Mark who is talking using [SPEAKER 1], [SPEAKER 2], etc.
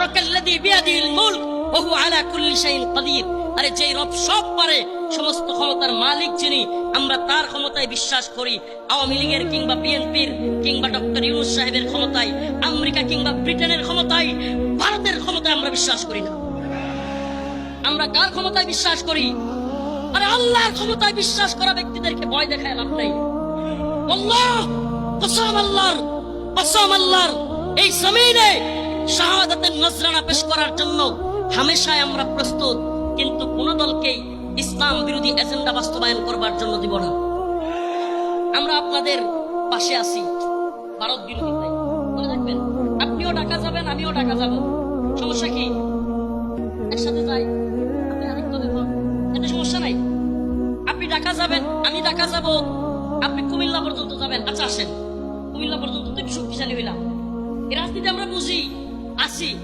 [SPEAKER 1] তাবারাকাল্লাযী বিয়াদিহিল মুলক ওয়া হুয়া আলা কুল্লি শাইইন কাদির। আরে যেই রব সব পারে, সমস্ত ক্ষমতার মালিক যিনি, আমরা তার ক্ষমতায় বিশ্বাস করি। আওয়ামী লীগের কিংবা বিএনপির কিংবা ডক্টর ইউনূস সাহেবের ক্ষমতায়, আমেরিকা কিংবা ব্রিটেনের ক্ষমতায়, ভারতের ক্ষমতায় আমরা বিশ্বাস করি না। আমরা কার ক্ষমতায় বিশ্বাস করি? আরে আল্লাহর ক্ষমতায় বিশ্বাস করা ব্যক্তিদেরকে ভয় দেখায় লাভ নাই। আল্লাহ কসম, আল্লাহর কসম, আল্লাহর এই জমিনে শাহাদাতের নজরানা পেশ করার জন্য হামেশাই আমরা প্রস্তুত, কিন্তু কোন দলকেই ইসলাম বিরোধী এজেন্ডা বাস্তবায়ন করবার জন্য দিব না। আমরা আপনাদের পাশে আছি, ভারত বিরোধী তাই মনে রাখবেন। আপনিও ঢাকা যাবেন, আমিও ঢাকা যাব, সমস্যা কি? একসাথে যাই, আপনি আরেক দলে হন, এতে সমস্যা নাই। আপনি ঢাকা যাবেন, আমি ঢাকা যাব, আপনি কুমিল্লা পর্যন্ত যাবেন, আচ্ছা আসেন কুমিল্লা পর্যন্ত তো একটু শক্তিশালী হইলাম। এই রাজনীতি আমরা বুঝি, আসি।